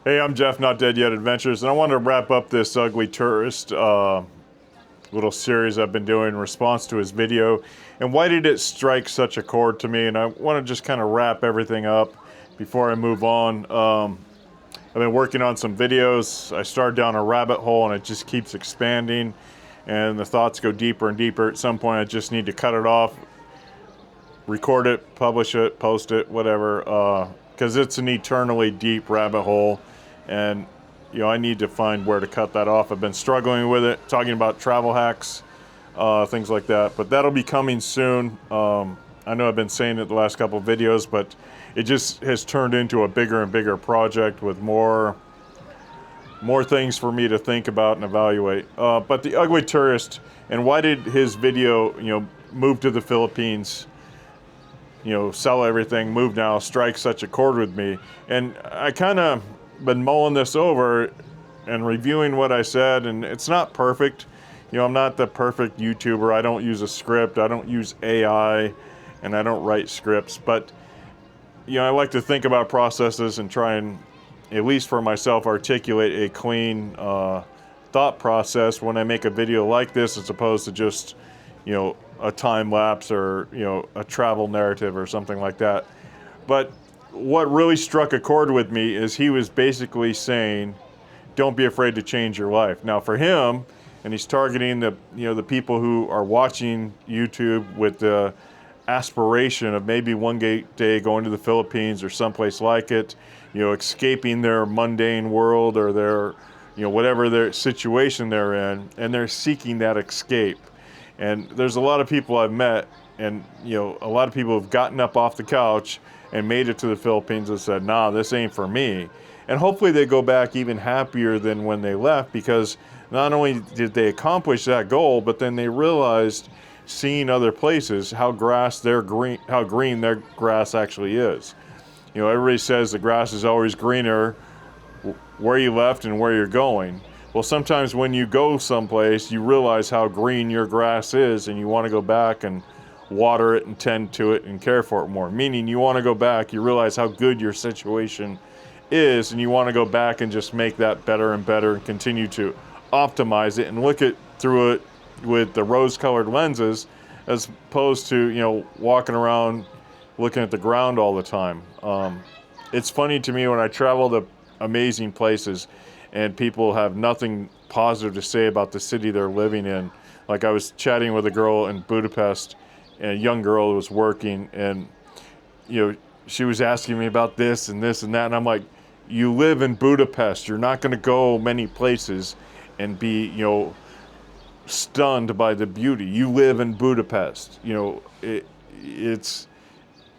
Hey, I'm Jeff, Not Dead Yet Adventures, and I wanted to wrap up this Ugly Tourist little series I've been doing in response to his video. And why did it strike such a chord to me? And I want to just kind of wrap everything up before I move on. I've been working on some videos. I started down a rabbit hole and it just keeps expanding, and the thoughts go deeper and deeper. At some point, I just need to cut it off, record it, publish it, post it, whatever, because it's an eternally deep rabbit hole, and I need to find where to cut that off. I've been struggling with it, talking about travel hacks, things like that, but that'll be coming soon. I know I've been saying it the last couple of videos, but it just has turned into a bigger and bigger project with more things for me to think about and evaluate. But the Ugly Tourist, and why did his video, move to the Philippines, sell everything, move now, strike such a chord with me? And I kind of been mulling this over and reviewing what I said, and it's not perfect. I'm not the perfect YouTuber. I don't use a script. I don't use AI, and I don't write scripts. But, I like to think about processes and try and, at least for myself, articulate a clean thought process when I make a video like this, as opposed to just, a time lapse or, a travel narrative or something like that. But what really struck a chord with me is he was basically saying, don't be afraid to change your life. Now for him, and he's targeting the people who are watching YouTube with the aspiration of maybe one day going to the Philippines or someplace like it, escaping their mundane world or their, whatever their situation they're in, and they're seeking that escape. And there's a lot of people I've met, and a lot of people have gotten up off the couch and made it to the Philippines and said, nah, this ain't for me. And hopefully they go back even happier than when they left, because not only did they accomplish that goal, but then they realized, seeing other places, how green their grass actually is. Everybody says the grass is always greener where you left and where you're going. Well, sometimes when you go someplace, you realize how green your grass is, and you want to go back and water it and tend to it and care for it more. Meaning, you want to go back, you realize how good your situation is, and you want to go back and just make that better and better and continue to optimize it and look at through it with the rose-colored lenses, as opposed to walking around looking at the ground all the time. It's funny to me when I travel to amazing places and people have nothing positive to say about the city they're living in. Like, I was chatting with a girl in Budapest, and a young girl who was working, and she was asking me about this and this and that, and I'm like, you live in Budapest. You're not going to go many places and be stunned by the beauty. You live in Budapest. It's,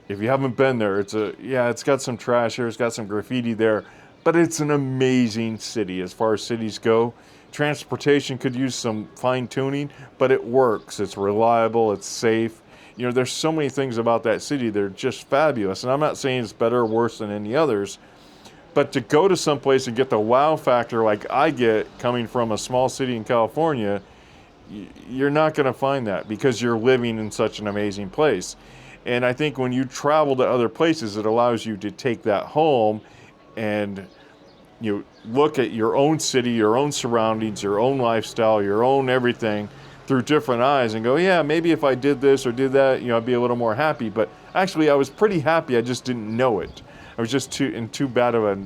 if you haven't been there, it's got some trash here, it's got some graffiti there, but it's an amazing city as far as cities go. Transportation could use some fine tuning, but it works. It's reliable, it's safe. There's so many things about that city that are just fabulous. And I'm not saying it's better or worse than any others, but to go to someplace and get the wow factor like I get coming from a small city in California, you're not going to find that, because you're living in such an amazing place. And I think when you travel to other places, it allows you to take that home and look at your own city, your own surroundings, your own lifestyle, your own everything through different eyes, and go, yeah, maybe if I did this or did that, I'd be a little more happy. But actually, I was pretty happy. I just didn't know it. I was just too bad of a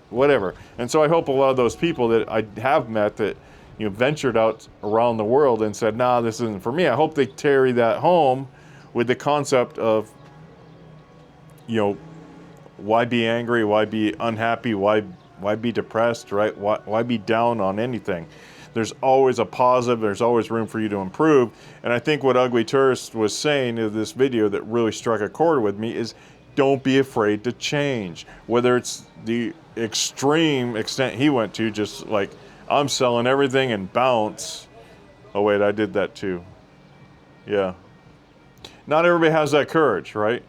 whatever. And so I hope a lot of those people that I have met that ventured out around the world and said, nah, this isn't for me, I hope they carry that home with the concept of, why be angry? Why be unhappy? Why be depressed, right? Why be down on anything? There's always a positive. There's always room for you to improve. And I think what Ugly Tourist was saying in this video that really struck a chord with me is, don't be afraid to change. Whether it's the extreme extent he went to, just like, I'm selling everything and bounce. Oh wait, I did that too. Yeah. Not everybody has that courage, right?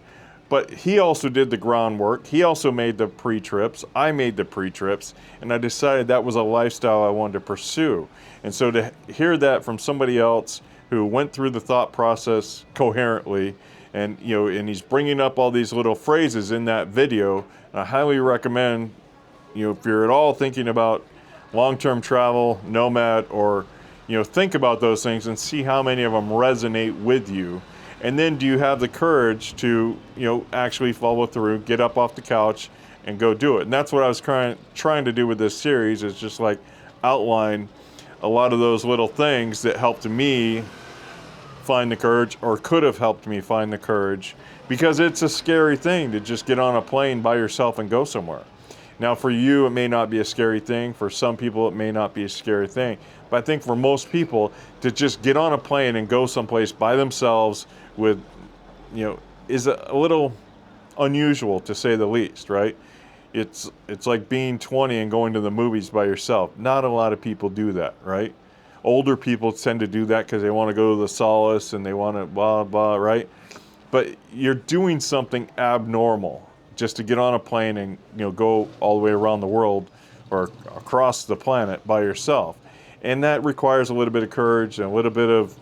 But he also did the groundwork. He also made the pre-trips. I made the pre-trips. And I decided that was a lifestyle I wanted to pursue. And so to hear that from somebody else who went through the thought process coherently, and and he's bringing up all these little phrases in that video, I highly recommend if you're at all thinking about long-term travel, nomad, or think about those things and see how many of them resonate with you. And then do you have the courage to, actually follow through, get up off the couch and go do it? And that's what I was trying to do with this series, is just like outline a lot of those little things that helped me find the courage, or could have helped me find the courage, because it's a scary thing to just get on a plane by yourself and go somewhere. Now, for you, it may not be a scary thing. For some people, it may not be a scary thing. But I think for most people, to just get on a plane and go someplace by themselves with, is a little unusual, to say the least, right? It's like being 20 and going to the movies by yourself. Not a lot of people do that, right? Older people tend to do that because they want to go to the solace and they want to blah, blah, right? But you're doing something abnormal just to get on a plane and go all the way around the world or across the planet by yourself. And that requires a little bit of courage and a little bit of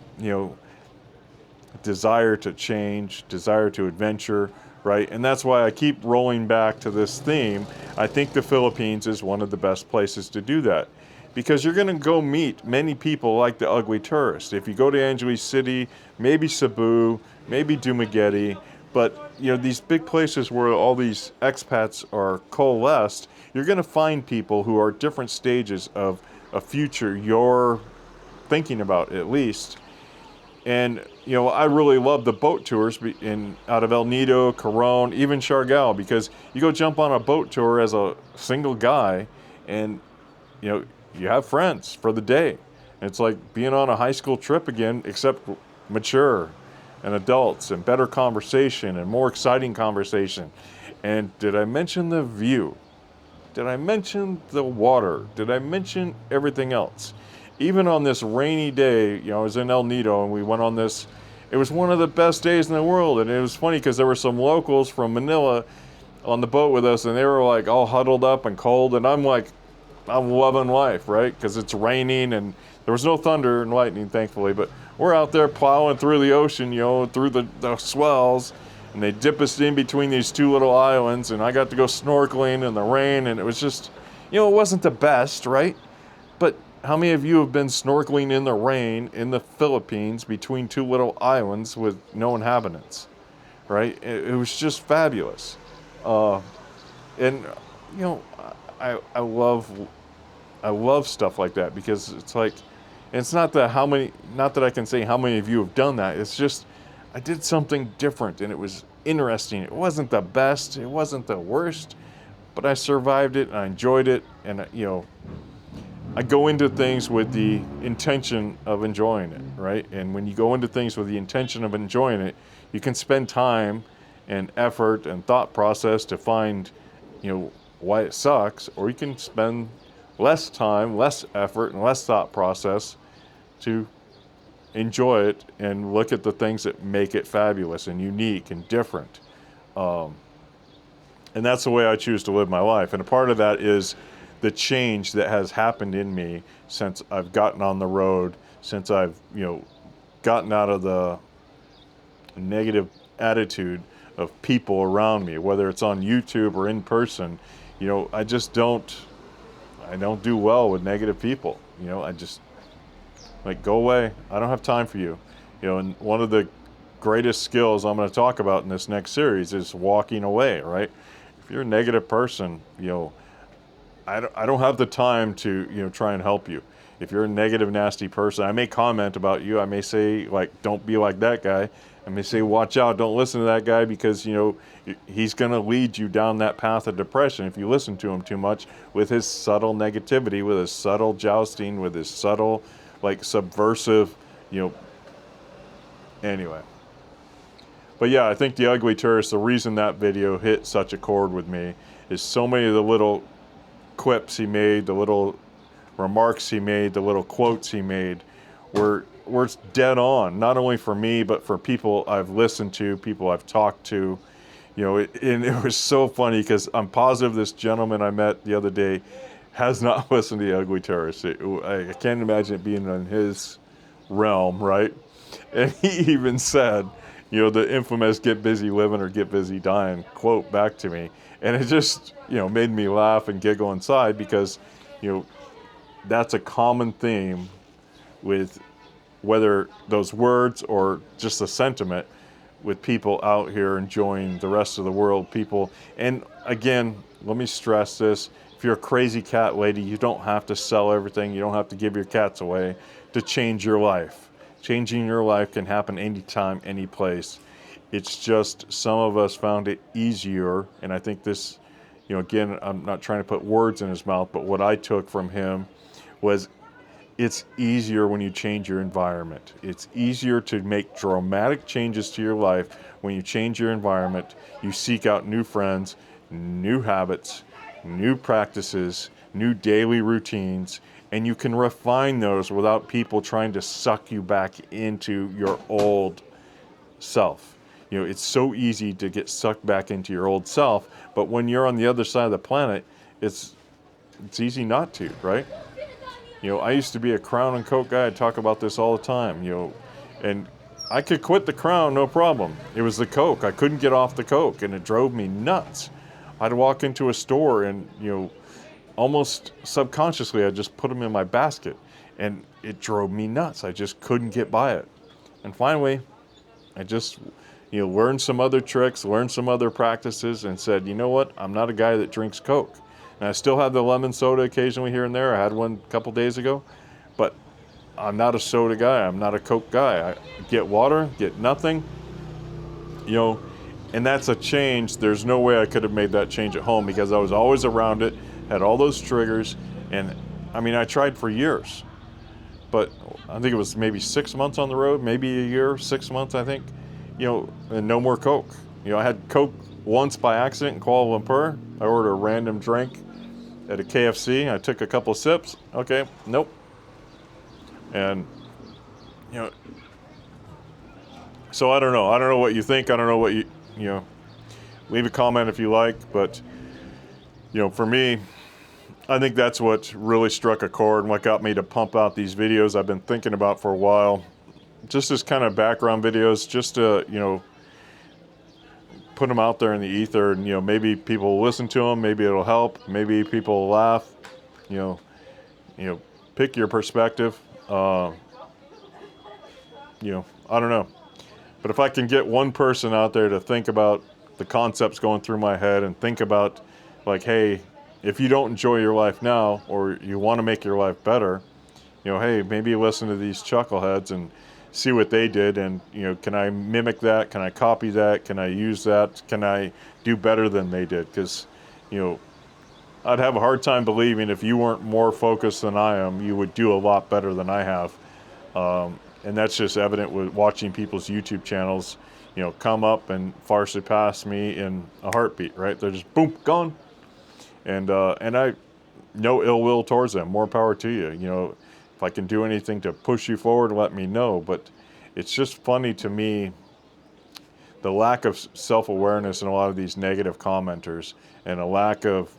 desire to change, desire to adventure, right? And that's why I keep rolling back to this theme. I think the Philippines is one of the best places to do that, because you're going to go meet many people like the ugly tourist. If you go to Angeles City, maybe Cebu, maybe Dumaguete, but these big places where all these expats are coalesced, you're going to find people who are different stages of a future you're thinking about, at least. And I really love the boat tours out of El Nido, Coron, even Siargao, because you go jump on a boat tour as a single guy, and you have friends for the day. And it's like being on a high school trip again, except mature and adults and better conversation and more exciting conversation. And did I mention the view? Did I mention the water? Did I mention everything else? Even on this rainy day, I was in El Nido and we went on this. It was one of the best days in the world. And it was funny because there were some locals from Manila on the boat with us, and they were like all huddled up and cold. And I'm like, I'm loving life, right? Because it's raining and there was no thunder and lightning, thankfully. But we're out there plowing through the ocean, through the swells. And they dip us in between these two little islands. And I got to go snorkeling in the rain. And it was just, it wasn't the best, right? But how many of you have been snorkeling in the rain in the Philippines between two little islands with no inhabitants, right? It was just fabulous. And, I love stuff like that, because it's like, it's not that I can say how many of you have done that. It's just, I did something different and it was interesting. It wasn't the best, it wasn't the worst, but I survived it and I enjoyed it. And, I go into things with the intention of enjoying it, right? And when you go into things with the intention of enjoying it, you can spend time and effort and thought process to find, why it sucks, or you can spend less time, less effort, and less thought process to enjoy it and look at the things that make it fabulous and unique and different. And that's the way I choose to live my life. And a part of that is the change that has happened in me since I've gotten on the road, since I've, gotten out of the negative attitude of people around me, whether it's on YouTube or in person. I just don't do well with negative people. I just, like, go away. I don't have time for you. And one of the greatest skills I'm going to talk about in this next series is walking away, right? If you're a negative person, I don't have the time to, try and help you. If you're a negative, nasty person, I may comment about you. I may say, like, don't be like that guy. I may say, watch out, don't listen to that guy, because, he's going to lead you down that path of depression if you listen to him too much, with his subtle negativity, with his subtle jousting, with his subtle, like, subversive, anyway. But yeah, I think The Ugly Tourist, the reason that video hit such a chord with me is so many of the little quips he made, the little remarks he made, the little quotes he made were dead on, not only for me, but for people I've listened to, people I've talked to. And it was so funny because I'm positive this gentleman I met the other day has not listened to The Ugly Tourist. I can't imagine it being in his realm, right? And he even said, the infamous "get busy living or get busy dying" quote back to me. And it just, made me laugh and giggle inside because, that's a common theme with whether those words or just the sentiment with people out here enjoying the rest of the world, people. And again, let me stress this. If you're a crazy cat lady, you don't have to sell everything. You don't have to give your cats away to change your life. Changing your life can happen anytime, any place. It's just some of us found it easier. And I think this, again, I'm not trying to put words in his mouth, but what I took from him was it's easier when you change your environment. It's easier to make dramatic changes to your life when you change your environment. You seek out new friends, new habits, new practices, new daily routines, and you can refine those without people trying to suck you back into your old self. It's so easy to get sucked back into your old self, but when you're on the other side of the planet, it's easy not to, right? I used to be a Crown and Coke guy. I talk about this all the time, and I could quit the Crown, no problem. It was the Coke. I couldn't get off the Coke, and it drove me nuts. I'd walk into a store and, almost subconsciously, I'd just put them in my basket, and it drove me nuts. I just couldn't get by it. And finally, I just, learned some other tricks, learned some other practices, and said, you know what? I'm not a guy that drinks Coke. And I still have the lemon soda occasionally here and there. I had one a couple days ago, but I'm not a soda guy. I'm not a Coke guy. I get water, get nothing, and that's a change. There's no way I could have made that change at home because I was always around it, had all those triggers, and I tried for years, but I think it was maybe 6 months on the road, maybe a year, 6 months, I think, and no more Coke. I had Coke once by accident in Kuala Lumpur. I ordered a random drink at a KFC. I took a couple sips. Okay, nope. And, so I don't know. I don't know what you think. I don't know what leave a comment if you like. But, for me, I think that's what really struck a chord and what got me to pump out these videos I've been thinking about for a while. Just as kind of background videos, just to, put them out there in the ether, and maybe people will listen to them, maybe it'll help, maybe people will laugh, pick your perspective. I don't know, but if I can get one person out there to think about the concepts going through my head and think about, like, hey, if you don't enjoy your life now or you want to make your life better, hey, maybe listen to these chuckleheads and see what they did, and can I mimic that? Can I copy that? Can I use that? Can I do better than they did? Because I'd have a hard time believing if you weren't more focused than I am, you would do a lot better than I have. And that's just evident with watching people's YouTube channels, come up and far surpass me in a heartbeat, right? They're just boom, gone. And I no ill will towards them. More power to you. If I can do anything to push you forward, let me know. But it's just funny to me, the lack of self-awareness in a lot of these negative commenters, and a lack of,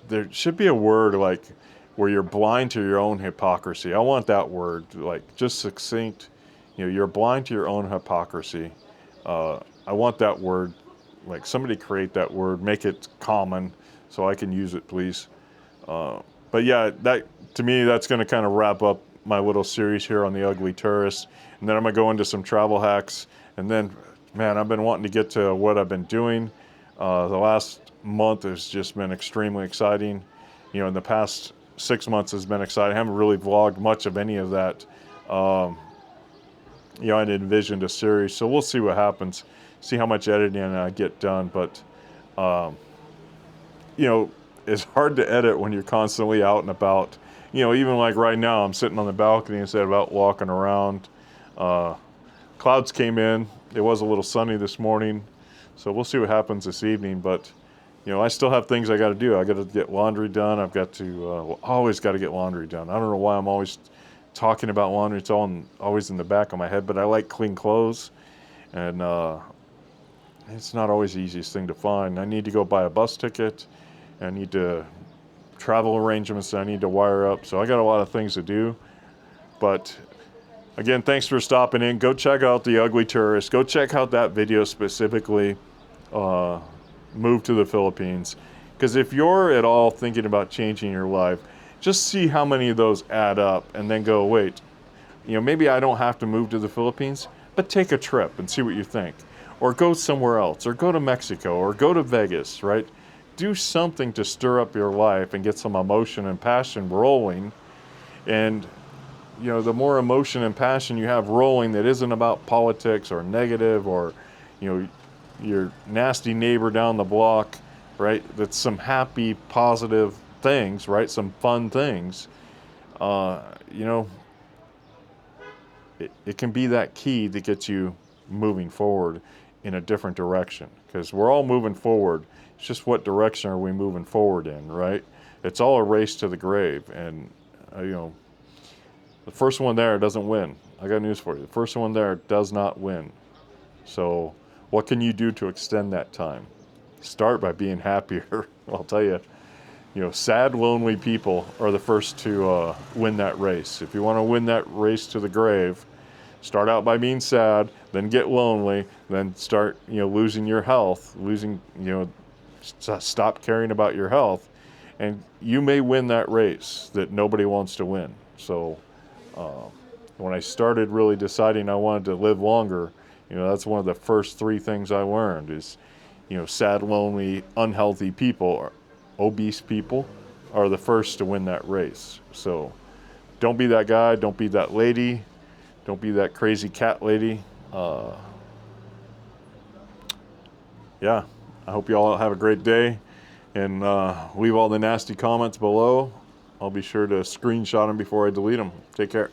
there should be a word like where you're blind to your own hypocrisy. I want that word, like just succinct. You're blind to your own hypocrisy. I want that word, like somebody create that word, make it common so I can use it, please. But yeah, that to me, that's going to kind of wrap up my little series here on the Ugly Tourist. And then I'm going to go into some travel hacks. And then, man, I've been wanting to get to what I've been doing. The last month has just been extremely exciting. In the past 6 months has been exciting. I haven't really vlogged much of any of that. I'd envisioned a series. So we'll see what happens, see how much editing I get done. But, it's hard to edit when you're constantly out and about. Even like right now, I'm sitting on the balcony instead of out walking around. Clouds came in. It was a little sunny this morning. So we'll see what happens this evening. But, I still have things I got to do. I got to get laundry done. I've got to, always got to get laundry done. I don't know why I'm always talking about laundry. It's always in the back of my head. But I like clean clothes. And it's not always the easiest thing to find. I need to go buy a bus ticket. I need to travel arrangements I need to wire up. So I got a lot of things to do. But again, thanks for stopping in. Go check out The Ugly Tourist. Go check out that video specifically. move to the Philippines. Because if you're at all thinking about changing your life, just see how many of those add up and then go, wait, maybe I don't have to move to the Philippines, but take a trip and see what you think. Or go somewhere else, or go to Mexico, or go to Vegas, right? Do something to stir up your life and get some emotion and passion rolling. And, the more emotion and passion you have rolling that isn't about politics or negative or, your nasty neighbor down the block, right? That's some happy, positive things, right? Some fun things. It can be that key that gets you moving forward in a different direction, because we're all moving forward. It's just what direction are we moving forward in, right? It's all a race to the grave, and the first one there doesn't win. I got news for you. The first one there does not win. So what can you do to extend that time? Start by being happier. I'll tell you, sad, lonely people are the first to win that race. If you want to win that race to the grave, start out by being sad, then get lonely, then start, losing your health, stop caring about your health, and you may win that race that nobody wants to win. So when I started really deciding I wanted to live longer, that's one of the first 3 things I learned is, sad, lonely, unhealthy people, or obese people are the first to win that race. So don't be that guy, don't be that lady, don't be that crazy cat lady. Yeah, I hope you all have a great day, and leave all the nasty comments below. I'll be sure to screenshot them before I delete them. Take care.